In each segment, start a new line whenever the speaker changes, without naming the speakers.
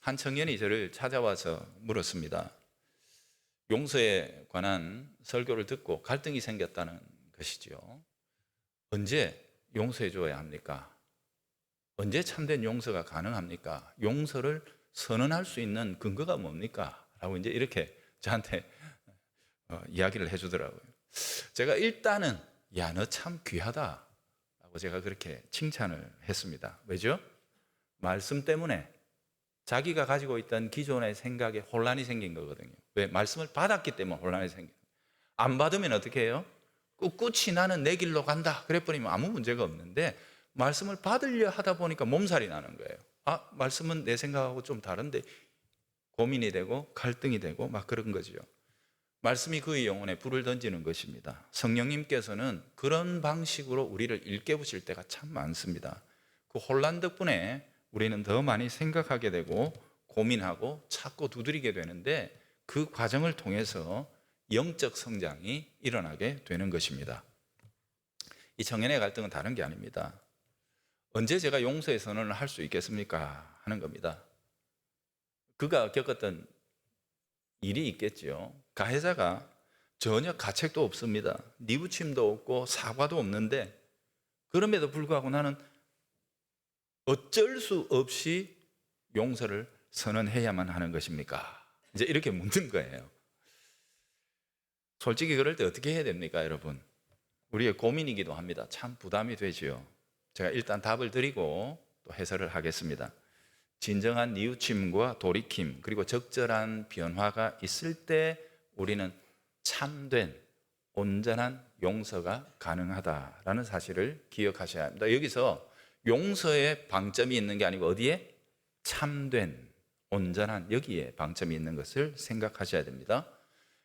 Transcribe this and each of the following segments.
한 청년이 저를 찾아와서 물었습니다. 용서에 관한 설교를 듣고 갈등이 생겼다는 것이죠. 언제 용서해 줘야 합니까? 언제 참된 용서가 가능합니까? 용서를 선언할 수 있는 근거가 뭡니까? 라고 이제 이렇게 저한테 이야기를 해주더라고요. 제가 일단은 야, 너 참 귀하다 라고 제가 그렇게 칭찬을 했습니다. 왜죠? 말씀 때문에 자기가 가지고 있던 기존의 생각에 혼란이 생긴 거거든요. 왜? 말씀을 받았기 때문에 혼란이 생겨요. 안 받으면 어떻게 해요? 꿋꿋이 나는 내 길로 간다 그래버리면 아무 문제가 없는데, 말씀을 받으려 하다 보니까 몸살이 나는 거예요. 아, 말씀은 내 생각하고 좀 다른데, 고민이 되고 갈등이 되고 막 그런 거죠. 말씀이 그의 영혼에 불을 던지는 것입니다. 성령님께서는 그런 방식으로 우리를 일깨우실 때가 참 많습니다. 그 혼란 덕분에 우리는 더 많이 생각하게 되고 고민하고 찾고 두드리게 되는데, 그 과정을 통해서 영적 성장이 일어나게 되는 것입니다. 이 청년의 갈등은 다른 게 아닙니다. 언제 제가 용서의 선언을 할 수 있겠습니까? 하는 겁니다. 그가 겪었던 일이 있겠죠. 가해자가 전혀 가책도 없습니다. 뉘우침도 없고 사과도 없는데, 그럼에도 불구하고 나는 어쩔 수 없이 용서를 선언해야만 하는 것입니까? 이제 이렇게 묻는 거예요. 솔직히 그럴 때 어떻게 해야 됩니까, 여러분? 우리의 고민이기도 합니다. 참 부담이 되지요. 제가 일단 답을 드리고 또 해설을 하겠습니다. 진정한 뉘우침과 돌이킴, 그리고 적절한 변화가 있을 때 우리는 참된 온전한 용서가 가능하다라는 사실을 기억하셔야 합니다. 여기서 용서에 방점이 있는 게 아니고 어디에? 참된, 온전한, 여기에 방점이 있는 것을 생각하셔야 됩니다.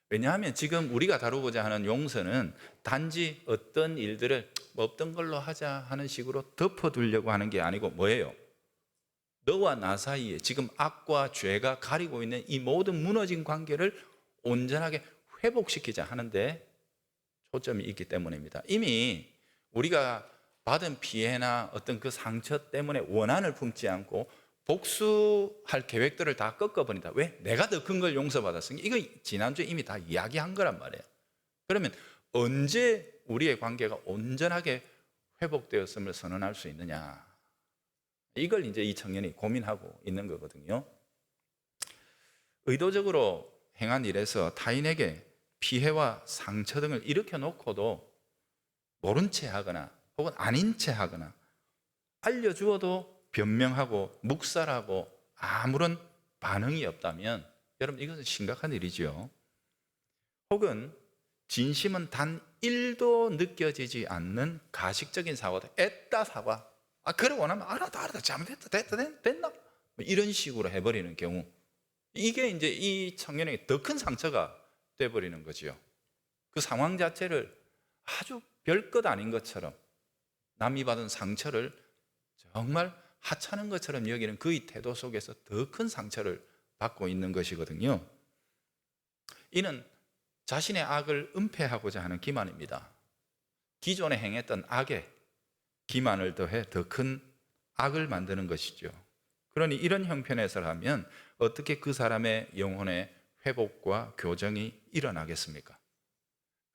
왜냐하면 지금 우리가 다루고자 하는 용서는 단지 어떤 일들을 없던 걸로 하자 하는 식으로 덮어두려고 하는 게 아니고 뭐예요? 너와 나 사이에 지금 악과 죄가 가리고 있는 이 모든 무너진 관계를 온전하게 회복시키자 하는데 초점이 있기 때문입니다. 이미 우리가 받은 피해나 어떤 그 상처 때문에 원한을 품지 않고 복수할 계획들을 다 꺾어버린다. 왜? 내가 더 큰 걸 용서받았으니. 이거 지난주에 이미 다 이야기한 거란 말이에요. 그러면 언제 우리의 관계가 온전하게 회복되었음을 선언할 수 있느냐? 이걸 이제 이 청년이 고민하고 있는 거거든요. 의도적으로 행한 일에서 타인에게 피해와 상처 등을 일으켜 놓고도 모른 채 하거나 혹은 아닌 채 하거나, 알려주어도 변명하고 묵살하고 아무런 반응이 없다면 여러분, 이것은 심각한 일이죠. 혹은 진심은 단 1도 느껴지지 않는 가식적인 사과도 애따 사과, 아, 그래 원하면 알았다 잘못했다 됐나? 이런 식으로 해버리는 경우, 이게 이제 이 청년에게 더 큰 상처가 돼버리는 거지요. 그 상황 자체를 아주 별것 아닌 것처럼, 남이 받은 상처를 정말 하찮은 것처럼 여기는 그의 태도 속에서 더 큰 상처를 받고 있는 것이거든요. 이는 자신의 악을 은폐하고자 하는 기만입니다. 기존에 행했던 악에 기만을 더해 더 큰 악을 만드는 것이죠. 그러니 이런 형편에서라면 어떻게 그 사람의 영혼의 회복과 교정이 일어나겠습니까?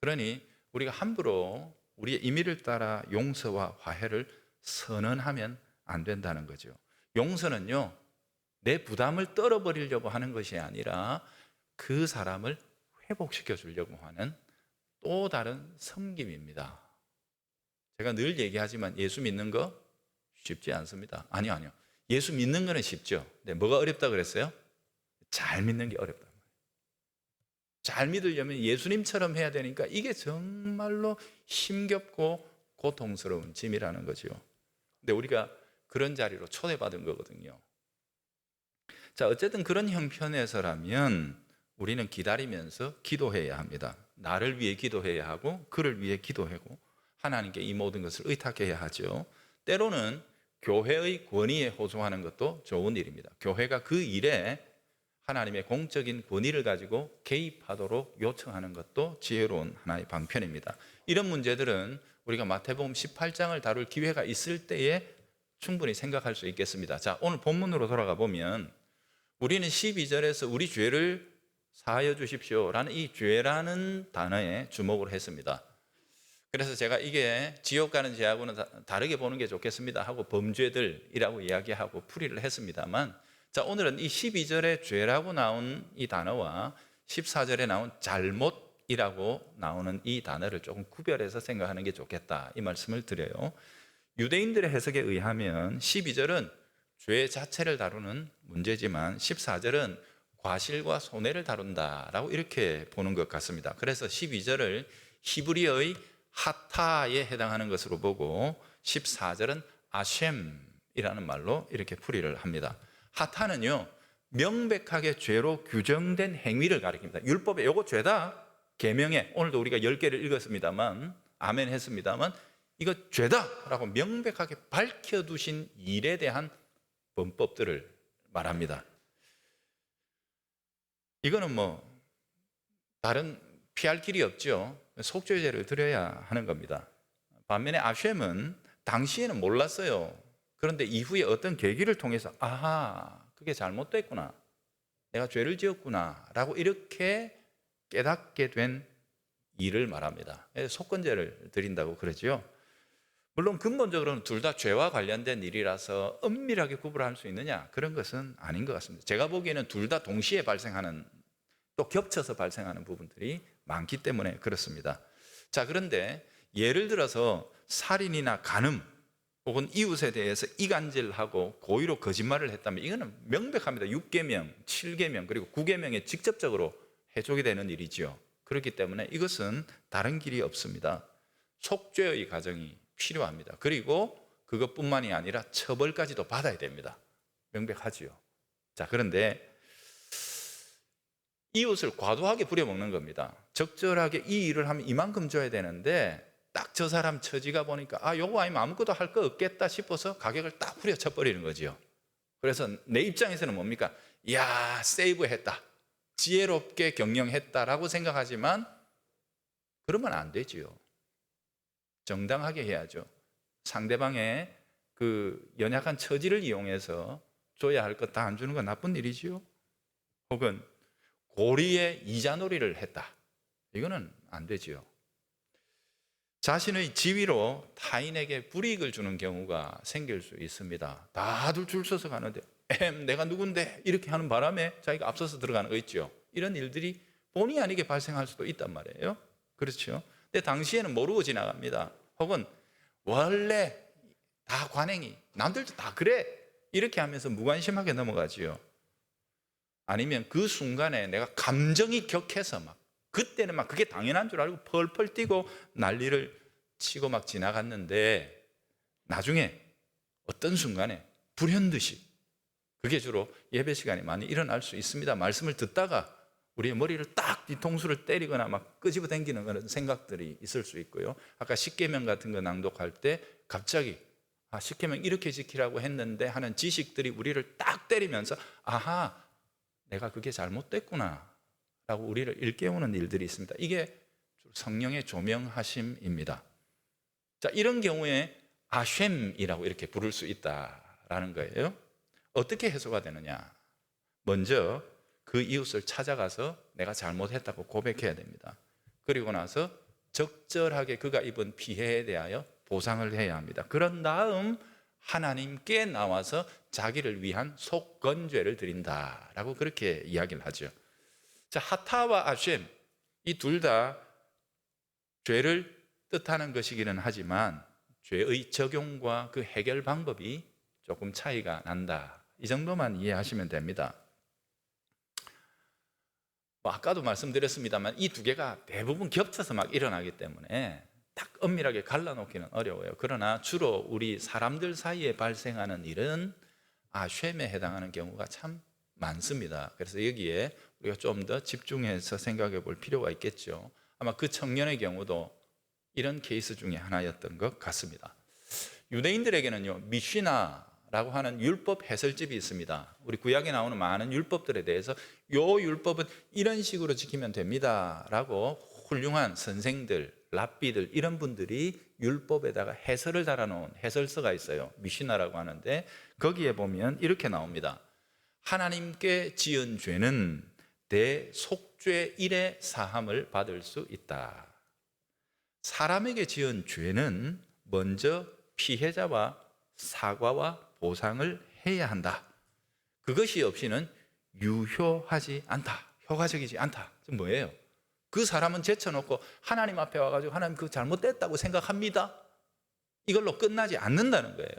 그러니 우리가 함부로 우리의 임의를 따라 용서와 화해를 선언하면 안 된다는 거죠. 용서는요, 내 부담을 떨어버리려고 하는 것이 아니라 그 사람을 회복시켜 주려고 하는 또 다른 섬김입니다. 제가 늘 얘기하지만 예수 믿는 거 쉽지 않습니다. 아니요. 예수 믿는 거는 쉽죠. 근데 뭐가 어렵다 그랬어요? 잘 믿는 게 어렵다. 잘 믿으려면 예수님처럼 해야 되니까 이게 정말로 힘겹고 고통스러운 짐이라는 거죠. 근데 우리가 그런 자리로 초대받은 거거든요. 자, 어쨌든 그런 형편에서라면 우리는 기다리면서 기도해야 합니다. 나를 위해 기도해야 하고 그를 위해 기도하고 하나님께 이 모든 것을 의탁해야 하죠. 때로는 교회의 권위에 호소하는 것도 좋은 일입니다. 교회가 그 일에 하나님의 공적인 권위를 가지고 개입하도록 요청하는 것도 지혜로운 하나의 방편입니다. 이런 문제들은 우리가 마태복음 18장을 다룰 기회가 있을 때에 충분히 생각할 수 있겠습니다. 자, 오늘 본문으로 돌아가 보면 우리는 12절에서 우리 죄를 사하여 주십시오라는 이 죄라는 단어에 주목을 했습니다. 그래서 제가 이게 지옥 가는 죄하고는 다르게 보는 게 좋겠습니다 하고 범죄들이라고 이야기하고 풀이를 했습니다만, 자, 오늘은 이 12절에 죄라고 나온 이 단어와 14절에 나온 잘못이라고 나오는 이 단어를 조금 구별해서 생각하는 게 좋겠다, 이 말씀을 드려요. 유대인들의 해석에 의하면 12절은 죄 자체를 다루는 문제지만 14절은 과실과 손해를 다룬다라고 이렇게 보는 것 같습니다. 그래서 12절을 히브리어의 하타에 해당하는 것으로 보고 14절은 아셴이라는 말로 이렇게 풀이를 합니다. 하타는요, 명백하게 죄로 규정된 행위를 가리킵니다. 율법에 요거 죄다, 계명에, 오늘도 우리가 10개를 읽었습니다만, 아멘 했습니다만, 이거 죄다라고 명백하게 밝혀두신 일에 대한 범법들을 말합니다. 이거는 뭐 다른 피할 길이 없죠. 속죄제를 드려야 하는 겁니다. 반면에 아셴은 당시에는 몰랐어요. 그런데 이후에 어떤 계기를 통해서 아하, 그게 잘못됐구나, 내가 죄를 지었구나 라고 이렇게 깨닫게 된 일을 말합니다. 속건제를 드린다고 그러죠. 물론 근본적으로는 둘 다 죄와 관련된 일이라서 엄밀하게 구분할 수 있느냐, 그런 것은 아닌 것 같습니다. 제가 보기에는 둘 다 동시에 발생하는, 또 겹쳐서 발생하는 부분들이 많기 때문에 그렇습니다. 자, 그런데 예를 들어서 살인이나 간음 혹은 이웃에 대해서 이간질하고 고의로 거짓말을 했다면 이거는 명백합니다. 6계명, 7계명 그리고 9계명에 직접적으로 해족이 되는 일이지요. 그렇기 때문에 이것은 다른 길이 없습니다. 속죄의 과정이 필요합니다. 그리고 그것뿐만이 아니라 처벌까지도 받아야 됩니다. 명백하지요. 자, 그런데 이웃을 과도하게 부려먹는 겁니다. 적절하게 이 일을 하면 이만큼 줘야 되는데 딱 저 사람 처지가 보니까 요거 아니면 아무것도 할 거 없겠다 싶어서 가격을 딱 후려쳐 버리는 거죠. 그래서 내 입장에서는 뭡니까? 이야, 세이브했다, 지혜롭게 경영했다라고 생각하지만 그러면 안 되지요. 정당하게 해야죠. 상대방의 그 연약한 처지를 이용해서 줘야 할 것 다 안 주는 건 나쁜 일이지요. 혹은 고리에 이자놀이를 했다, 이거는 안 되지요. 자신의 지위로 타인에게 불이익을 주는 경우가 생길 수 있습니다. 다들 줄 서서 가는데 내가 누군데 이렇게 하는 바람에 자기가 앞서서 들어가는 거 있죠. 이런 일들이 본의 아니게 발생할 수도 있단 말이에요. 그렇죠. 근데 당시에는 모르고 지나갑니다. 혹은 원래 다 관행이, 남들도 다 그래, 이렇게 하면서 무관심하게 넘어가지요. 아니면 그 순간에 내가 감정이 격해서 그때는 그게 당연한 줄 알고 펄펄 뛰고 난리를 치고 지나갔는데 나중에 어떤 순간에 불현듯이, 그게 주로 예배 시간에 많이 일어날 수 있습니다. 말씀을 듣다가 우리의 머리를 딱 뒤통수를 때리거나 끄집어 당기는 그런 생각들이 있을 수 있고요. 아까 십계명 같은 거 낭독할 때 갑자기 십계명 이렇게 지키라고 했는데 하는 지식들이 우리를 딱 때리면서 아하, 내가 그게 잘못됐구나 라고 우리를 일깨우는 일들이 있습니다. 이게 성령의 조명하심입니다. 자, 이런 경우에 아셴이라고 이렇게 부를 수 있다라는 거예요. 어떻게 해소가 되느냐? 먼저 그 이웃을 찾아가서 내가 잘못했다고 고백해야 됩니다. 그리고 나서 적절하게 그가 입은 피해에 대하여 보상을 해야 합니다. 그런 다음 하나님께 나와서 자기를 위한 속건죄를 드린다라고 그렇게 이야기를 하죠. 자, 하타와 아셴, 이 둘 다 죄를 뜻하는 것이기는 하지만 죄의 적용과 그 해결 방법이 조금 차이가 난다, 이 정도만 이해하시면 됩니다. 아까도 말씀드렸습니다만 이 두 개가 대부분 겹쳐서 일어나기 때문에 딱 엄밀하게 갈라놓기는 어려워요. 그러나 주로 우리 사람들 사이에 발생하는 일은 아셴에 해당하는 경우가 참 많습니다. 그래서 여기에 우리가 좀 더 집중해서 생각해 볼 필요가 있겠죠. 아마 그 청년의 경우도 이런 케이스 중에 하나였던 것 같습니다. 유대인들에게는요, 미시나라고 하는 율법 해설집이 있습니다. 우리 구약에 나오는 많은 율법들에 대해서 요 율법은 이런 식으로 지키면 됩니다 라고 훌륭한 선생들, 랍비들, 이런 분들이 율법에다가 해설을 달아놓은 해설서가 있어요. 미시나라고 하는데 거기에 보면 이렇게 나옵니다. 하나님께 지은 죄는 대속죄 일의 사함을 받을 수 있다. 사람에게 지은 죄는 먼저 피해자와 사과와 보상을 해야 한다. 그것이 없이는 유효하지 않다. 효과적이지 않다. 뭐예요? 그 사람은 제쳐놓고 하나님 앞에 와가지고 하나님 그 잘못됐다고 생각합니다. 이걸로 끝나지 않는다는 거예요.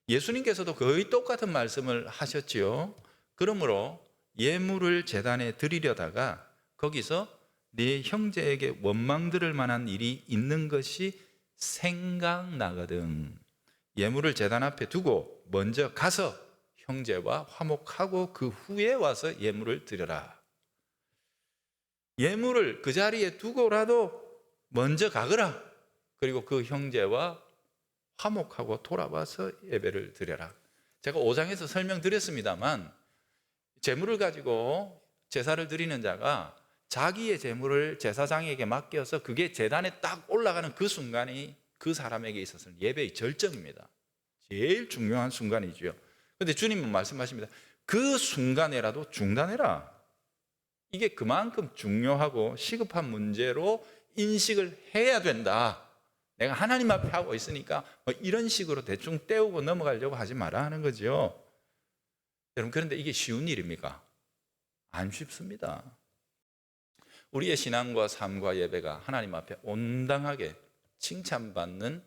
예수님께서도 거의 똑같은 말씀을 하셨지요. 그러므로 예물을 제단에 드리려다가 거기서 네 형제에게 원망 들을 만한 일이 있는 것이 생각나거든. 예물을 제단 앞에 두고 먼저 가서 형제와 화목하고 그 후에 와서 예물을 드려라. 예물을 그 자리에 두고라도 먼저 가거라. 그리고 그 형제와 화목하고 돌아와서 예배를 드려라. 제가 5장에서 설명드렸습니다만 제물을 가지고 제사를 드리는 자가 자기의 제물을 제사장에게 맡겨서 그게 제단에 딱 올라가는 그 순간이 그 사람에게 있어서는 예배의 절정입니다. 제일 중요한 순간이죠. 그런데 주님은 말씀하십니다. 그 순간에라도 중단해라. 이게 그만큼 중요하고 시급한 문제로 인식을 해야 된다. 내가 하나님 앞에 하고 있으니까 이런 식으로 대충 때우고 넘어가려고 하지 마라 하는 거죠. 여러분, 그런데 이게 쉬운 일입니까? 안 쉽습니다. 우리의 신앙과 삶과 예배가 하나님 앞에 온당하게 칭찬받는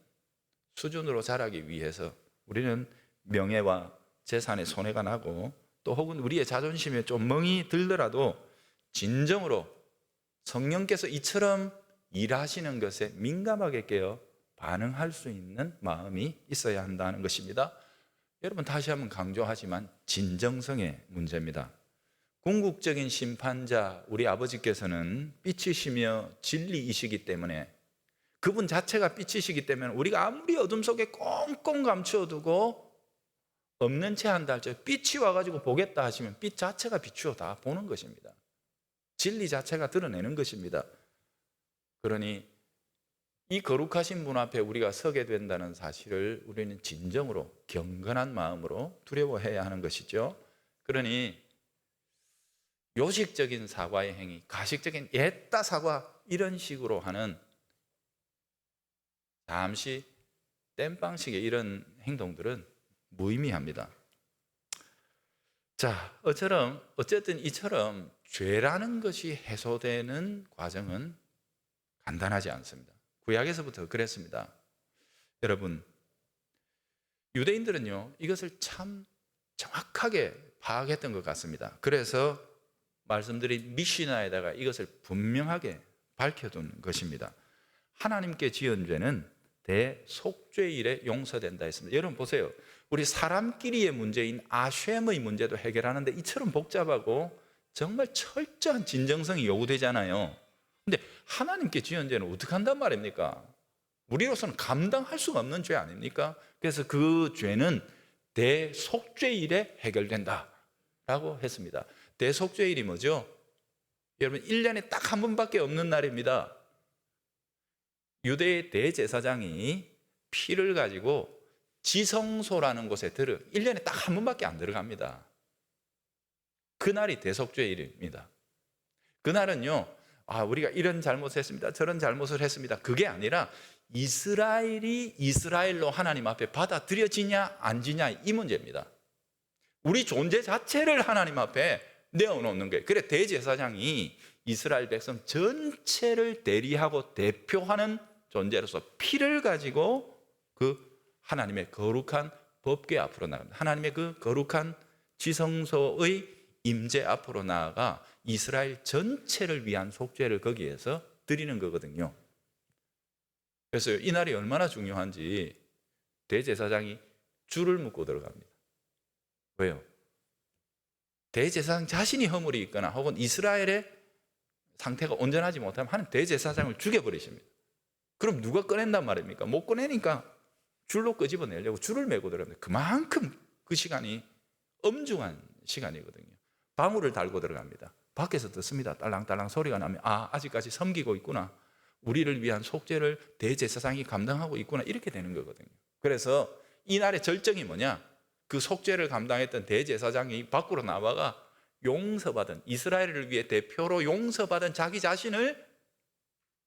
수준으로 자라기 위해서 우리는 명예와 재산에 손해가 나고 또 혹은 우리의 자존심에 좀 멍이 들더라도 진정으로 성령께서 이처럼 일하시는 것에 민감하게 깨어 반응할 수 있는 마음이 있어야 한다는 것입니다. 여러분, 다시 한번 강조하지만 진정성의 문제입니다. 궁극적인 심판자 우리 아버지께서는 빛이시며 진리이시기 때문에 그분 자체가 빛이시기 때문에 우리가 아무리 어둠 속에 꽁꽁 감추어두고 없는 채 한다 할지라도 빛이 와가지고 보겠다 하시면 빛 자체가 비추어 다 보는 것입니다. 진리 자체가 드러내는 것입니다. 그러니 이 거룩하신 분 앞에 우리가 서게 된다는 사실을 우리는 진정으로 경건한 마음으로 두려워해야 하는 것이죠. 그러니 요식적인 사과의 행위, 가식적인 옛다 사과 이런 식으로 하는 잠시 땜빵식의 이런 행동들은 무의미합니다. 자, 어쨌든 이처럼 죄라는 것이 해소되는 과정은 간단하지 않습니다. 구약에서부터 그랬습니다. 여러분, 유대인들은요 이것을 참 정확하게 파악했던 것 같습니다. 그래서 말씀드린 미시나에다가 이것을 분명하게 밝혀둔 것입니다. 하나님께 지은 죄는 대속죄일에 용서된다 했습니다. 여러분 보세요. 우리 사람끼리의 문제인 아셴의 문제도 해결하는데 이처럼 복잡하고 정말 철저한 진정성이 요구되잖아요. 근데 하나님께 지은 죄는 어떻게 한단 말입니까? 우리로서는 감당할 수가 없는 죄 아닙니까? 그래서 그 죄는 대속죄일에 해결된다라고 했습니다. 대속죄일이 뭐죠? 여러분 1년에 딱 한 번밖에 없는 날입니다. 유대의 대제사장이 피를 가지고 지성소라는 곳에 1년에 딱 한 번밖에 안 들어갑니다. 그날이 대속죄일입니다. 그날은요 우리가 이런 잘못을 했습니다, 저런 잘못을 했습니다, 그게 아니라 이스라엘이 이스라엘로 하나님 앞에 받아들여지냐 안 지냐 이 문제입니다. 우리 존재 자체를 하나님 앞에 내어놓는 거예요. 그래 대제사장이 이스라엘 백성 전체를 대리하고 대표하는 존재로서 피를 가지고 그 하나님의 거룩한 법궤 앞으로 나갑니다. 하나님의 그 거룩한 지성소의 임재 앞으로 나아가 이스라엘 전체를 위한 속죄를 거기에서 드리는 거거든요. 그래서 이 날이 얼마나 중요한지 대제사장이 줄을 묶고 들어갑니다. 왜요? 대제사장 자신이 허물이 있거나 혹은 이스라엘의 상태가 온전하지 못하면 하나님 대제사장을 죽여버리십니다. 그럼 누가 꺼낸단 말입니까? 못 꺼내니까 줄로 끄집어내려고 줄을 메고 들어갑니다. 그만큼 그 시간이 엄중한 시간이거든요. 방울을 달고 들어갑니다. 밖에서 듣습니다. 딸랑딸랑 소리가 나면 아직까지 섬기고 있구나, 우리를 위한 속죄를 대제사장이 감당하고 있구나, 이렇게 되는 거거든요. 그래서 이 날의 절정이 뭐냐? 그 속죄를 감당했던 대제사장이 밖으로 나와가 용서받은, 이스라엘을 위해 대표로 용서받은 자기 자신을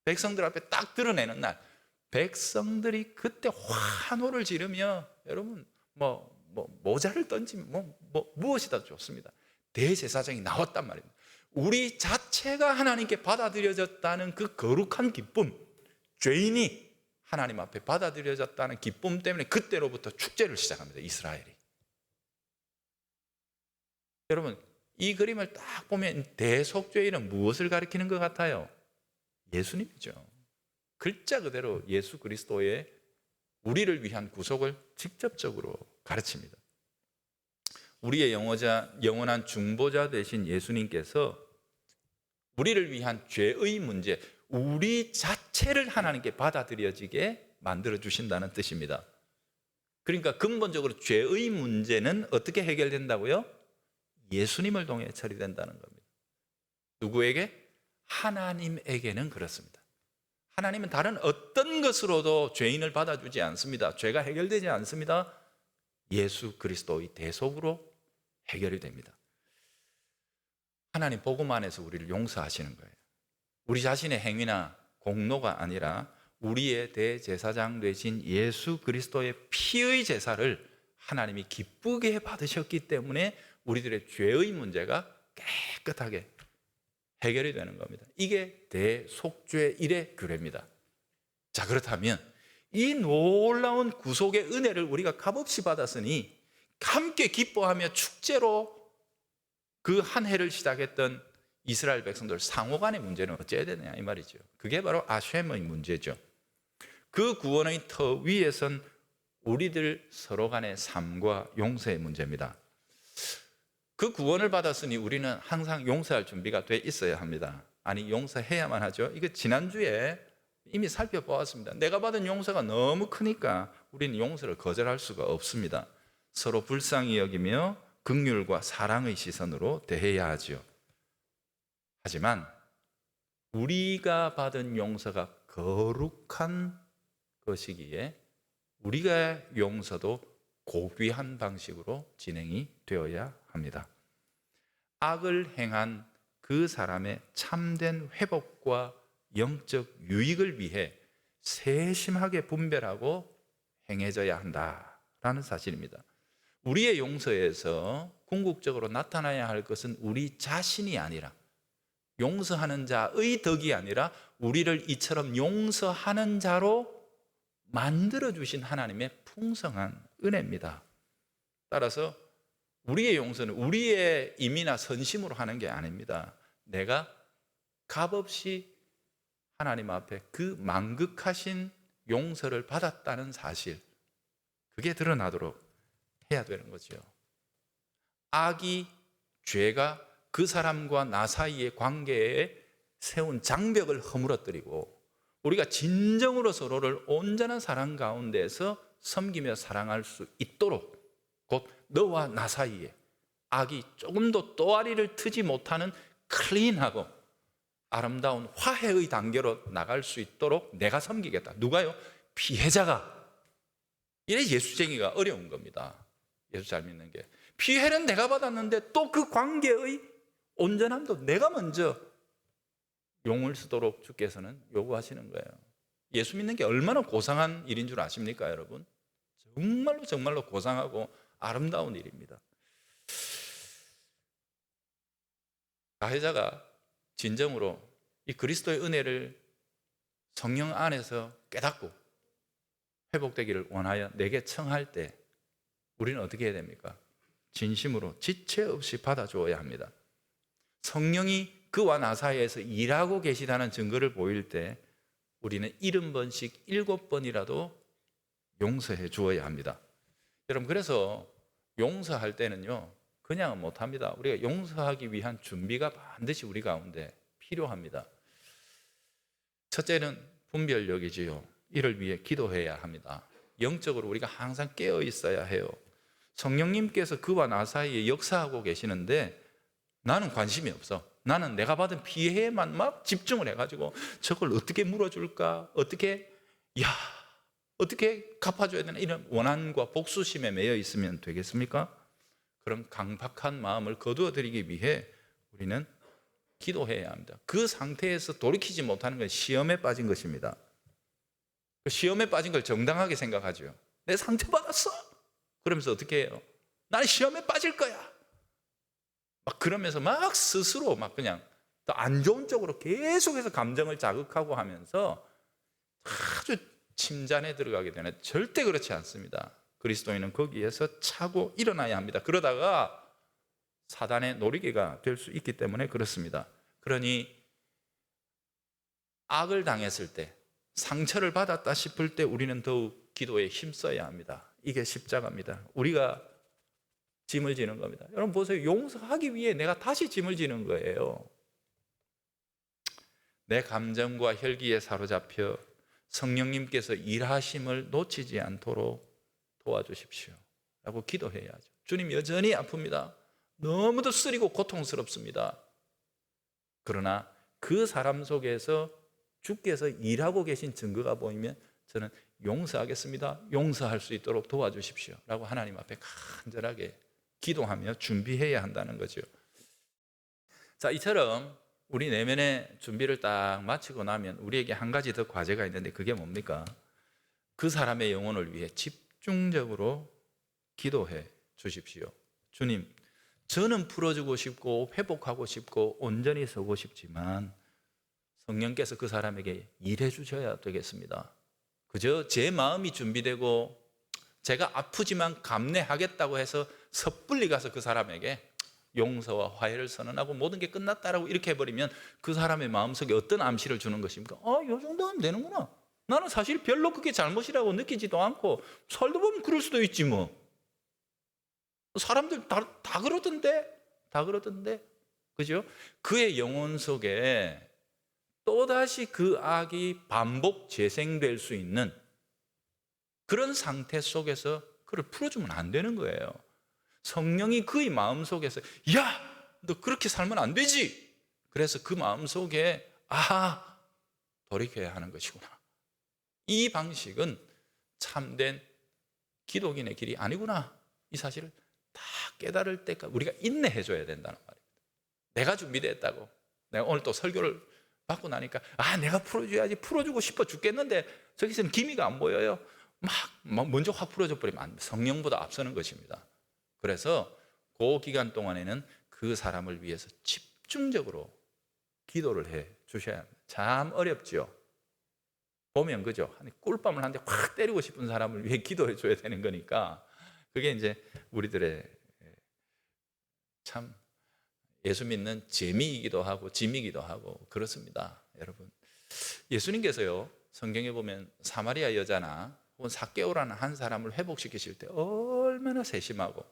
백성들 앞에 딱 드러내는 날, 백성들이 그때 환호를 지르며, 여러분 모자를 던지면 무엇이다 좋습니다. 대제사장이 나왔단 말입니다. 우리 자체가 하나님께 받아들여졌다는 그 거룩한 기쁨, 죄인이 하나님 앞에 받아들여졌다는 기쁨 때문에 그때로부터 축제를 시작합니다. 이스라엘이. 여러분, 이 그림을 딱 보면 대속죄일은 무엇을 가리키는 것 같아요? 예수님이죠. 글자 그대로 예수 그리스도의 우리를 위한 구속을 직접적으로 가르칩니다. 우리의 영원한 중보자 되신 예수님께서 우리를 위한 죄의 문제, 우리 자체를 하나님께 받아들여지게 만들어 주신다는 뜻입니다. 그러니까 근본적으로 죄의 문제는 어떻게 해결된다고요? 예수님을 통해 처리된다는 겁니다. 누구에게? 하나님에게는 그렇습니다. 하나님은 다른 어떤 것으로도 죄인을 받아주지 않습니다. 죄가 해결되지 않습니다. 예수 그리스도의 대속으로 해결이 됩니다. 하나님 복음 안에서 우리를 용서하시는 거예요. 우리 자신의 행위나 공로가 아니라 우리의 대제사장 되신 예수 그리스도의 피의 제사를 하나님이 기쁘게 받으셨기 때문에 우리들의 죄의 문제가 깨끗하게 해결이 되는 겁니다. 이게 대속죄일의 규례입니다. 자, 그렇다면 이 놀라운 구속의 은혜를 우리가 값없이 받았으니 함께 기뻐하며 축제로 그 한 해를 시작했던 이스라엘 백성들 상호 간의 문제는 어찌해야 되느냐 이 말이죠. 그게 바로 아셈의 문제죠. 그 구원의 터 위에선 우리들 서로 간의 삶과 용서의 문제입니다. 그 구원을 받았으니 우리는 항상 용서할 준비가 돼 있어야 합니다. 아니, 용서해야만 하죠. 이거 지난주에 이미 살펴보았습니다. 내가 받은 용서가 너무 크니까 우리는 용서를 거절할 수가 없습니다. 서로 불쌍히 여기며 긍휼과 사랑의 시선으로 대해야 하죠. 하지만 우리가 받은 용서가 거룩한 것이기에 우리가 용서도 고귀한 방식으로 진행이 되어야 합니다. 악을 행한 그 사람의 참된 회복과 영적 유익을 위해 세심하게 분별하고 행해져야 한다라는 사실입니다. 우리의 용서에서 궁극적으로 나타나야 할 것은 우리 자신이 아니라, 용서하는 자의 덕이 아니라 우리를 이처럼 용서하는 자로 만들어주신 하나님의 풍성한 은혜입니다. 따라서 우리의 용서는 우리의 임의나 선심으로 하는 게 아닙니다. 내가 값없이 하나님 앞에 그 만극하신 용서를 받았다는 사실, 그게 드러나도록 해야 되는 거죠. 악이, 죄가 그 사람과 나 사이의 관계에 세운 장벽을 허물어뜨리고 우리가 진정으로 서로를 온전한 사랑 가운데서 섬기며 사랑할 수 있도록, 곧 너와 나 사이에 악이 조금도 또아리를 트지 못하는 클린하고 아름다운 화해의 단계로 나갈 수 있도록 내가 섬기겠다. 누가요? 피해자가. 이래 예수쟁이가 어려운 겁니다. 예수 잘 믿는 게. 피해는 내가 받았는데 또 그 관계의 온전함도 내가 먼저 용을 쓰도록 주께서는 요구하시는 거예요. 예수 믿는 게 얼마나 고상한 일인 줄 아십니까, 여러분? 정말로 고상하고 아름다운 일입니다. 가해자가 진정으로 이 그리스도의 은혜를 성령 안에서 깨닫고 회복되기를 원하여 내게 청할 때 우리는 어떻게 해야 됩니까? 진심으로 지체 없이 받아주어야 합니다. 성령이 그와 나 사이에서 일하고 계시다는 증거를 보일 때 우리는 70번씩 7번이라도 용서해 주어야 합니다. 여러분, 그래서 용서할 때는요, 그냥은 못합니다. 우리가 용서하기 위한 준비가 반드시 우리 가운데 필요합니다. 첫째는 분별력이지요. 이를 위해 기도해야 합니다. 영적으로 우리가 항상 깨어 있어야 해요. 성령님께서 그와 나 사이에 역사하고 계시는데 나는 관심이 없어. 나는 내가 받은 피해에만 막 집중을 해가지고 저걸 어떻게 물어줄까? 어떻게, 어떻게 갚아줘야 되나 이런 원한과 복수심에 매여 있으면 되겠습니까? 그런 강박한 마음을 거두어들이기 위해 우리는 기도해야 합니다. 그 상태에서 돌이키지 못하는 건 시험에 빠진 것입니다. 그 시험에 빠진 걸 정당하게 생각하죠. 내 상처받았어. 그러면서 어떻게 해요? 나는 시험에 빠질 거야. 막 그러면서 막 스스로 막 그냥 더 안 좋은 쪽으로 계속해서 감정을 자극하고 하면서 아주 침잠에 들어가게 되는, 절대 그렇지 않습니다. 그리스도인은 거기에서 차고 일어나야 합니다. 그러다가 사단의 노리개가 될 수 있기 때문에 그렇습니다. 그러니 악을 당했을 때, 상처를 받았다 싶을 때 우리는 더욱 기도에 힘써야 합니다. 이게 십자가입니다. 우리가 짐을 지는 겁니다. 여러분 보세요. 용서하기 위해 내가 다시 짐을 지는 거예요. 내 감정과 혈기에 사로잡혀 성령님께서 일하심을 놓치지 않도록 도와주십시오 라고 기도해야죠. 주님 여전히 아픕니다. 너무도 쓰리고 고통스럽습니다. 그러나 그 사람 속에서 주께서 일하고 계신 증거가 보이면 저는 용서하겠습니다. 용서할 수 있도록 도와주십시오 라고 하나님 앞에 간절하게 기도하며 준비해야 한다는 거죠. 자, 이처럼 우리 내면의 준비를 딱 마치고 나면 우리에게 한 가지 더 과제가 있는데 그게 뭡니까? 그 사람의 영혼을 위해 집중적으로 기도해 주십시오. 주님, 저는 풀어주고 싶고 회복하고 싶고 온전히 서고 싶지만 성령께서 그 사람에게 일해 주셔야 되겠습니다. 그저 제 마음이 준비되고 제가 아프지만 감내하겠다고 해서 섣불리 가서 그 사람에게 용서와 화해를 선언하고 모든 게 끝났다라고 이렇게 해버리면 그 사람의 마음속에 어떤 암시를 주는 것입니까? 요 정도 하면 되는구나. 나는 사실 별로 그게 잘못이라고 느끼지도 않고 살다 보면 그럴 수도 있지 뭐. 사람들 다 그러던데. 다 그러던데. 그죠? 그의 영혼 속에 또다시 그 악이 반복 재생될 수 있는 그런 상태 속에서 그를 풀어주면 안 되는 거예요. 성령이 그의 마음속에서 야! 너 그렇게 살면 안 되지! 그래서 그 마음속에 돌이켜야 하는 것이구나. 이 방식은 참된 기독인의 길이 아니구나. 이 사실을 다 깨달을 때까지 우리가 인내해줘야 된다는 말입니다. 내가 준비됐다고. 내가 오늘 또 설교를 받고 나니까 내가 풀어줘야지. 풀어주고 싶어 죽겠는데 저기서는 기미가 안 보여요. 막 먼저 확 풀어줘 버리면 안 돼. 성령보다 앞서는 것입니다. 그래서 그 기간 동안에는 그 사람을 위해서 집중적으로 기도를 해 주셔야 합니다. 참 어렵죠. 보면 그죠? 꿀밤을 한 대 확 때리고 싶은 사람을 위해 기도해 줘야 되는 거니까 그게 이제 우리들의 참 예수 믿는 재미이기도 하고 짐이기도 하고 그렇습니다. 여러분, 예수님께서요 성경에 보면 사마리아 여자나 혹은 삭개오라는 한 사람을 회복시키실 때 얼마나 세심하고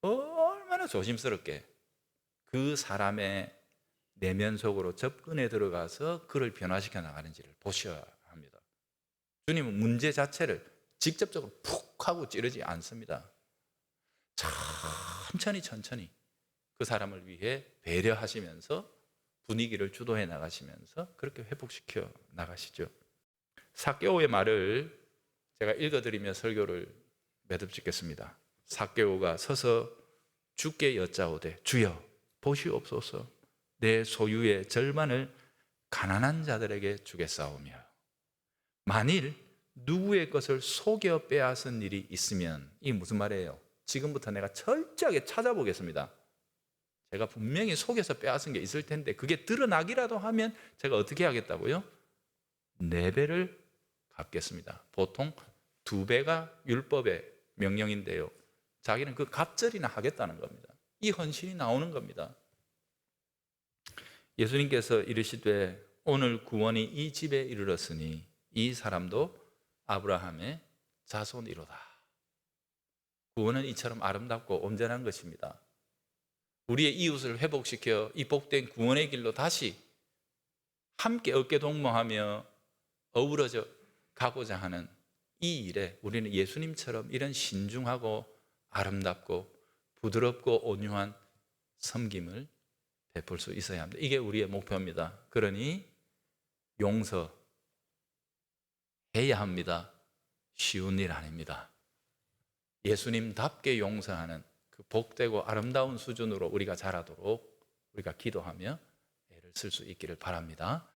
얼마나 조심스럽게 그 사람의 내면 속으로 접근해 들어가서 그를 변화시켜 나가는지를 보셔야 합니다. 주님은 문제 자체를 직접적으로 푹 하고 찌르지 않습니다. 천천히 그 사람을 위해 배려하시면서 분위기를 주도해 나가시면서 그렇게 회복시켜 나가시죠. 삭개오의 말을 제가 읽어드리며 설교를 매듭짓겠습니다. 삭개오가 서서 주께 여짜오되 주여 보시옵소서 내 소유의 절반을 가난한 자들에게 주겠사오며 만일 누구의 것을 속여 빼앗은 일이 있으면 이게 무슨 말이에요? 지금부터 내가 철저하게 찾아보겠습니다. 제가 분명히 속여서 빼앗은 게 있을 텐데 그게 드러나기라도 하면 제가 어떻게 하겠다고요? 4배를 갚겠습니다. 보통 2배가 율법의 명령인데요. 자기는 그 갑절이나 하겠다는 겁니다. 이 헌신이 나오는 겁니다. 예수님께서 이르시되 오늘 구원이 이 집에 이르렀으니 이 사람도 아브라함의 자손이로다. 구원은 이처럼 아름답고 온전한 것입니다. 우리의 이웃을 회복시켜 이 복된 구원의 길로 다시 함께 어깨동무하며 어우러져 가고자 하는 이 일에 우리는 예수님처럼 이런 신중하고 아름답고 부드럽고 온유한 섬김을 베풀 수 있어야 합니다. 이게 우리의 목표입니다. 그러니 용서해야 합니다. 쉬운 일 아닙니다. 예수님답게 용서하는 그 복되고 아름다운 수준으로 우리가 자라도록 우리가 기도하며 애를 쓸 수 있기를 바랍니다.